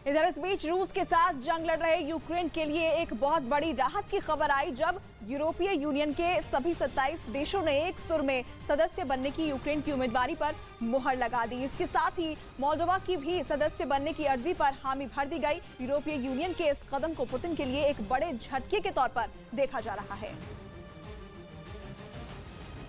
इधर इस बीच रूस के साथ जंग लड़ रहे यूक्रेन के लिए एक बहुत बड़ी राहत की खबर आई जब यूरोपीय यूनियन के सभी 27 देशों ने एक सुर में सदस्य बनने की यूक्रेन की उम्मीदवारी पर मुहर लगा दी। इसके साथ ही मोल्डोवा की भी सदस्य बनने की अर्जी पर हामी भर दी गई। यूरोपीय यूनियन के इस कदम को पुतिन के लिए एक बड़े झटके के तौर पर देखा जा रहा है,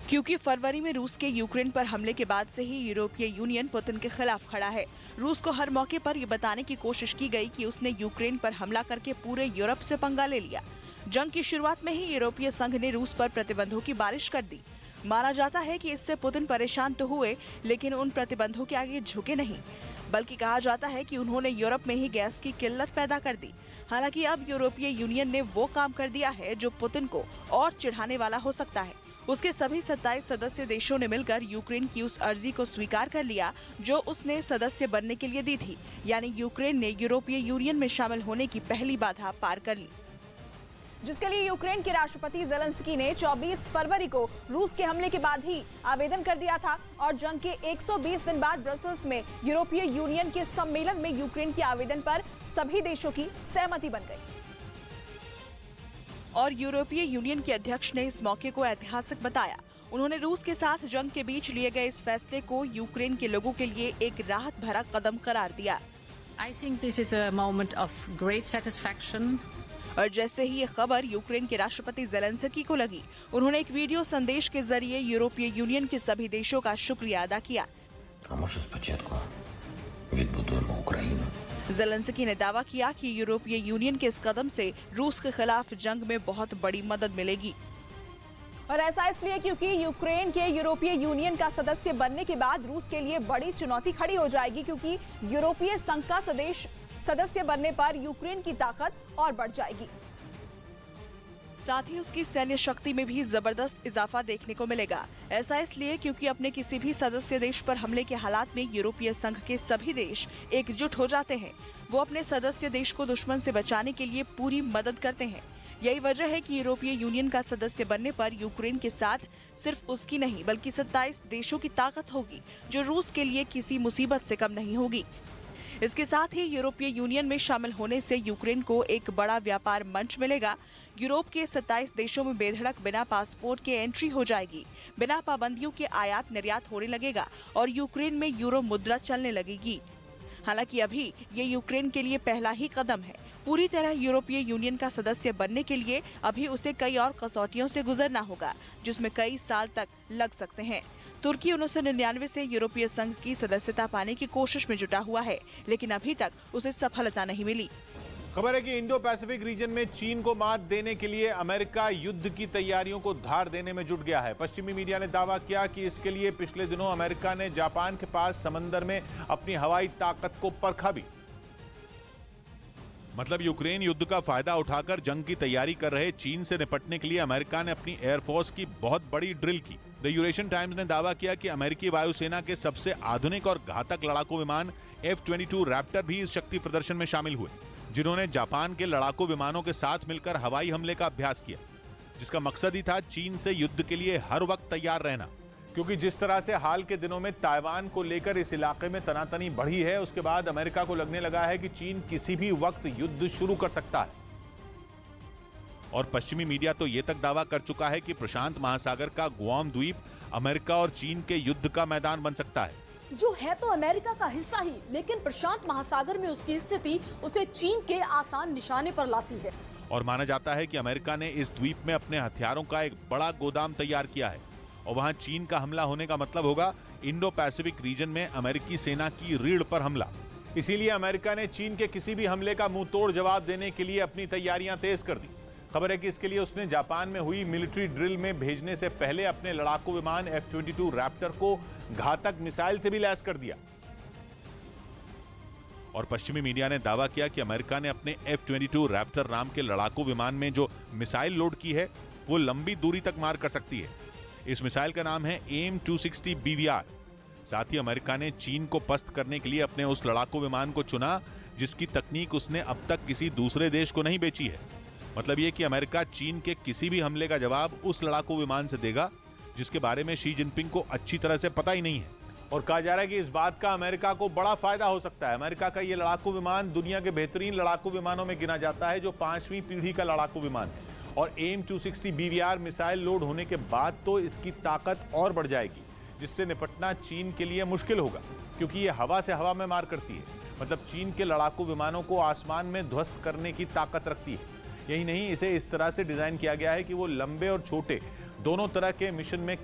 क्योंकि फरवरी में रूस के यूक्रेन पर हमले के बाद से ही यूरोपीय यूनियन पुतिन के खिलाफ खड़ा है। रूस को हर मौके पर ये बताने की कोशिश की गई कि उसने यूक्रेन पर हमला करके पूरे यूरोप से पंगा ले लिया। जंग की शुरुआत में ही यूरोपीय संघ ने रूस पर प्रतिबंधों की बारिश कर दी। माना जाता है कि इससे पुतिन परेशान तो हुए, लेकिन उन प्रतिबंधों के आगे झुके नहीं, बल्कि कहा जाता है कि उन्होंने यूरोप में ही गैस की किल्लत पैदा कर दी। हालांकि अब यूरोपीय यूनियन ने वो काम कर दिया है जो पुतिन को और चिढ़ाने वाला हो सकता है। उसके सभी 27 सदस्य देशों ने मिलकर यूक्रेन की उस अर्जी को स्वीकार कर लिया जो उसने सदस्य बनने के लिए दी थी, यानी यूक्रेन ने यूरोपीय यूनियन में शामिल होने की पहली बाधा पार कर ली, जिसके लिए यूक्रेन के राष्ट्रपति ज़ेलेंस्की ने 24 फरवरी को रूस के हमले के बाद ही आवेदन कर दिया था और जंग के 120 दिन बाद ब्रसेल्स में यूरोपीय यूनियन के सम्मेलन में यूक्रेन के आवेदन पर सभी देशों की सहमति बन गई। और यूरोपीय यूनियन के अध्यक्ष ने इस मौके को ऐतिहासिक बताया। उन्होंने रूस के साथ जंग के बीच लिए गए इस फैसले को यूक्रेन के लोगों के लिए एक राहत भरा कदम करार दिया। I think this is a moment of great satisfaction. और जैसे ही ये खबर यूक्रेन के राष्ट्रपति ज़ेलेंस्की को लगी, उन्होंने एक वीडियो संदेश के जरिए यूरोपीय यूनियन के सभी देशों का शुक्रिया अदा किया। ज़ेलेंस्की ने दावा किया कि यूरोपीय यूनियन के इस कदम से रूस के खिलाफ जंग में बहुत बड़ी मदद मिलेगी। और ऐसा इसलिए क्योंकि यूक्रेन के यूरोपीय यूनियन का सदस्य बनने के बाद रूस के लिए बड़ी चुनौती खड़ी हो जाएगी, क्योंकि यूरोपीय संघ का सदस्य बनने पर यूक्रेन की ताकत और बढ़ जाएगी। साथ ही उसकी सैन्य शक्ति में भी जबरदस्त इजाफा देखने को मिलेगा। ऐसा इसलिए क्योंकि अपने किसी भी सदस्य देश पर हमले के हालात में यूरोपीय संघ के सभी देश एकजुट हो जाते हैं। वो अपने सदस्य देश को दुश्मन से बचाने के लिए पूरी मदद करते हैं। यही वजह है कि यूरोपीय यूनियन का सदस्य बनने पर यूक्रेन के साथ सिर्फ उसकी नहीं बल्कि 27 देशों की ताकत होगी, जो रूस के लिए किसी मुसीबत से कम नहीं होगी। इसके साथ ही यूरोपीय यूनियन में शामिल होने से यूक्रेन को एक बड़ा व्यापार मंच मिलेगा। यूरोप के 27 देशों में बेधड़क बिना पासपोर्ट के एंट्री हो जाएगी, बिना पाबंदियों के आयात निर्यात होने लगेगा और यूक्रेन में यूरो मुद्रा चलने लगेगी। हालांकि अभी ये यूक्रेन के लिए पहला ही कदम है। पूरी तरह यूरोपीय यूनियन का सदस्य बनने के लिए अभी उसे कई और कसौटियों से गुजरना होगा, जिसमें कई साल तक लग सकते हैं। तुर्की 1999 से यूरोपीय संघ की सदस्यता पाने की कोशिश में जुटा हुआ है, लेकिन अभी तक उसे सफलता नहीं मिली। खबर है कि इंडो पैसिफिक रीजन में चीन को मात देने के लिए अमेरिका युद्ध की तैयारियों को धार देने में जुट गया है। पश्चिमी मीडिया ने दावा किया कि इसके लिए पिछले दिनों अमेरिका ने जापान के पास समंदर में अपनी हवाई ताकत को परखा भी। मतलब यूक्रेन युद्ध का फायदा उठाकर जंग की तैयारी कर रहे चीन से निपटने के लिए अमेरिका ने अपनी एयरफोर्स की बहुत बड़ी ड्रिल की। द यूरेशियन टाइम्स ने दावा किया कि अमेरिकी वायुसेना के सबसे आधुनिक और घातक लड़ाकू विमान F-22 रैप्टर भी इस शक्ति प्रदर्शन में शामिल हुए, जिन्होंने जापान के लड़ाकू विमानों के साथ मिलकर हवाई हमले का अभ्यास किया, जिसका मकसद ही था चीन से युद्ध के लिए हर वक्त तैयार रहना। क्योंकि जिस तरह से हाल के दिनों में ताइवान को लेकर इस इलाके में तनातनी बढ़ी है, उसके बाद अमेरिका को लगने लगा है कि चीन किसी भी वक्त युद्ध शुरू कर सकता है। और पश्चिमी मीडिया तो ये तक दावा कर चुका है कि प्रशांत महासागर का गुआम द्वीप अमेरिका और चीन के युद्ध का मैदान बन सकता है, जो है तो अमेरिका का हिस्सा ही, लेकिन प्रशांत महासागर में उसकी स्थिति उसे चीन के आसान निशाने पर लाती है। और माना जाता है कि अमेरिका ने इस द्वीप में अपने हथियारों का एक बड़ा गोदाम तैयार किया है और वहां चीन का हमला होने का मतलब होगा इंडो पैसिफिक रीजन में अमेरिकी सेना की रीढ़ पर हमला। इसीलिए अमेरिका ने चीन के किसी भी हमले का मुंह तोड़ जवाब देने के लिए अपनी तैयारियां तेज कर दी। खबर है कि इसके लिए उसने जापान में हुई मिलिट्री ड्रिल में भेजने से पहले अपने लड़ाकू विमान F-22 रैप्टर को घातक मिसाइल से भी लैस कर दिया। और पश्चिमी मीडिया ने दावा किया कि अमेरिका ने अपने F-22 रैप्टर नाम के लड़ाकू विमान में जो मिसाइल लोड की है, वो लंबी दूरी तक मार कर सकती है। इस मिसाइल का नाम है AIM-260 BVR। साथ ही अमेरिका ने चीन को पस्त करने के लिए अपने उस लड़ाकू विमान को चुना, जिसकी तकनीक उसने अब तक किसी दूसरे देश को नहीं बेची है। मतलब ये कि अमेरिका चीन के किसी भी हमले का जवाब उस लड़ाकू विमान से देगा, जिसके बारे में शी जिनपिंग को अच्छी तरह से पता ही नहीं है। और कहा जा रहा है कि इस बात का अमेरिका को बड़ा फायदा हो सकता है। अमेरिका का ये लड़ाकू विमान दुनिया के बेहतरीन लड़ाकू विमानों में गिना जाता है, जो 5वीं पीढ़ी का लड़ाकू विमान है। और AIM-260 BVR मिसाइल लोड होने के बाद तो इसकी ताकत और बढ़ जाएगी, जिससे निपटना चीन के लिए मुश्किल होगा, क्योंकि ये हवा से हवा में मार करती है। मतलब चीन के लड़ाकू विमानों को आसमान में ध्वस्त करने की ताकत रखती है। यही नहीं, इसे इस तरह से डिजाइन किया गया है कि वो लंबे और छोटे दोनों तरह के मिशन में